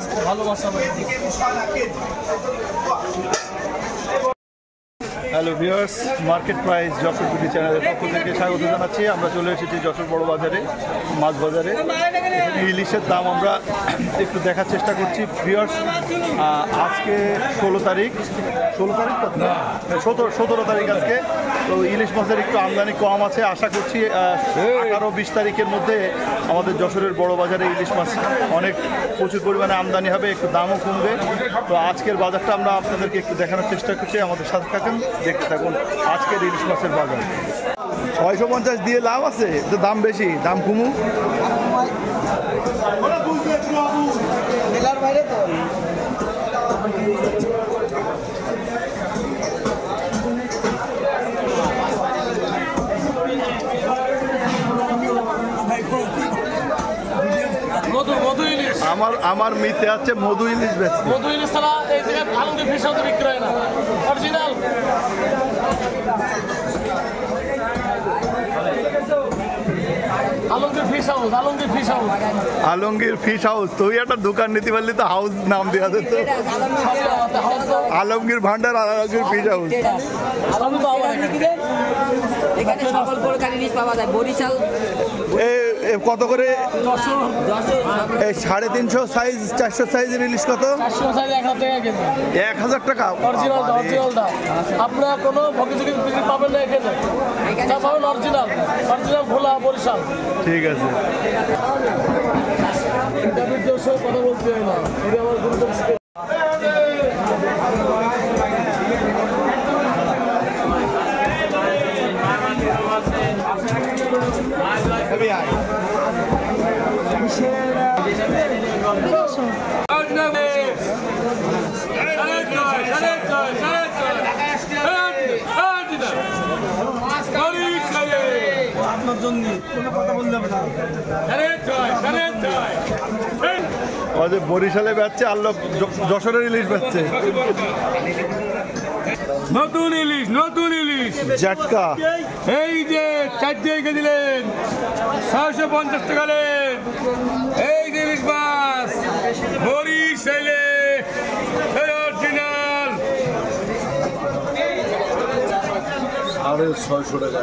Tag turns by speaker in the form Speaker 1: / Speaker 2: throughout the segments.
Speaker 1: মাছ ভালোবাসা।
Speaker 2: Hello viewers, market price Jessore BD চ্যানেলের পক্ষ থেকে স্বাগত জানাচ্ছি। আমরা চলে এসেছি যশোর বড় বাজারে, মাছ বাজারে। এখানে ইলিশের দাম আমরা একটু দেখার চেষ্টা করছি ভিউয়ার্স। আজকে 16 তারিখ তো 17 তারিখ আজকে। তো ইলিশ মাছের একটু আমদানি কম আছে, আশা করছি 18-20 তারিখের মধ্যে আমাদের যশোরের বড় বাজারে ইলিশ মাছ অনেক প্রচুর পরিমাণে আমদানি হবে, একটু দামও কমবে। তো আজকের বাজারটা আমরা আপনাদেরকে একটু দেখানোর চেষ্টা করছি, আমাদের সাথে থাকুন, দেখতে থাকুন আজকের ইলিশ মাছের বাজার। 650 দিয়ে লাভ আছে, তো দাম বেশি, দাম কমু বাইরে তো। আমার মিতে আছে মধু ইলিশ বেচছে।
Speaker 1: মধু ইলিশ ছাড়া এই জায়গায় আলমগীর ফিশ হাউসে বিক্রি হয় না, অরিজিনাল।
Speaker 2: Alamgir fish house. তুই একটা দোকান নিতে পারলি তো হাউস নাম দেওয়া যেত, আলমগীর ভান্ডার, আলমগীর ফিশ হাউস। কত করে? 350 সাইজ, 400 সাইজের ইলিশ কত? 1000 টাকা।
Speaker 1: আপনারা কোনো পাবেন না এখানে, পাবেন অরিজিনাল ভোলা বরিশাল।
Speaker 2: ঠিক আছে,
Speaker 1: কথা বলতে হয় না, এটা আমার
Speaker 2: বরিশালে বেচছে, আর লোক যশোরের ইলিশ বেচছে।
Speaker 1: নতুন ইলিশ, নতুন ইলিশ
Speaker 2: জাটকা।
Speaker 1: এই যে 4 টাকা দিলেন, 650 টাকা দিলেন। এই যে ইলিশ মাছ বরিশালে অরিজিনাল,
Speaker 2: 650 টাকা।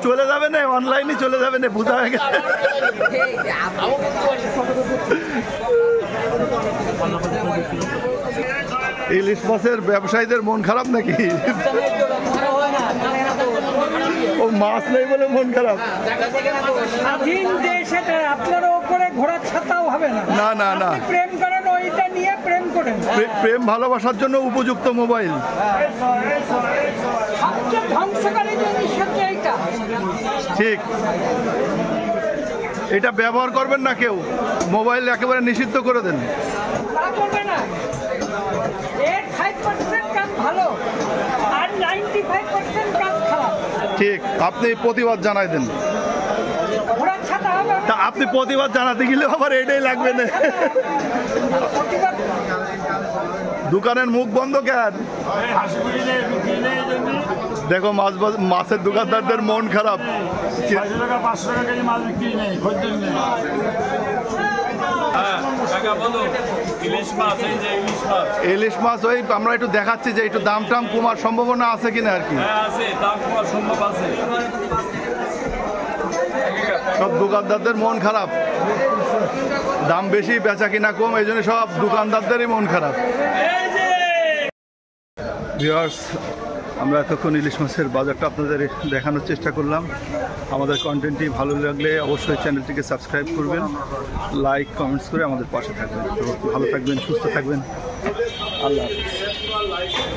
Speaker 2: চলে যাবে না, অনলাইনে চলে যাবে না, বুঝা হয়ে গেছে। ইলিশ মাছের ব্যবসায়ীদের মন খারাপ নাকি? ও মাছ নেই বলে মন খারাপ?
Speaker 3: আপনার উপরে ঘোড়ার ছাতাও হবে না।
Speaker 2: না না না,
Speaker 3: প্রেম করেন, ওইটা নিয়ে প্রেম করেন।
Speaker 2: প্রেম ভালোবাসার জন্য উপযুক্ত মোবাইল।
Speaker 3: ধ্বংসকারী জিনিস হচ্ছে এইটা।
Speaker 2: ঠিক, এটা ব্যবহার করবেন না কেউ, মোবাইল একেবারে নিষিদ্ধ করে দেন। ঠিক, আপনি প্রতিবাদ জানাই দেন। তা আপনি প্রতিবাদ জানাতে গেলে আবার এটাই লাগবে না। দোকানের মুখ বন্ধ কেন? দেখো মাছের দোকানদারদের মন খারাপ।
Speaker 1: 500 টাকা কেজি মাছ বিক্রি নেই,
Speaker 2: ইলিশ মাছ ওই আমরা একটু দেখাচ্ছি যে একটু দাম টাম কমার সম্ভাবনা আছে কিনা আর কি। সব দোকানদারদের মন খারাপ, দাম বেশি বেচা কিনা কম, এই জন্য সব দোকানদারদেরই মন খারাপ। ভিউয়ার্স, আমরা এতক্ষণ ইলিশ মাছের বাজারটা আপনাদের দেখানোর চেষ্টা করলাম। আমাদের কন্টেন্টটি ভালো লাগলে অবশ্যই চ্যানেলটিকে সাবস্ক্রাইব করবেন, লাইক কমেন্টস করে আমাদের পাশে থাকবেন। তো ভালো থাকবেন, সুস্থ থাকবেন, আল্লাহ হাফেজ।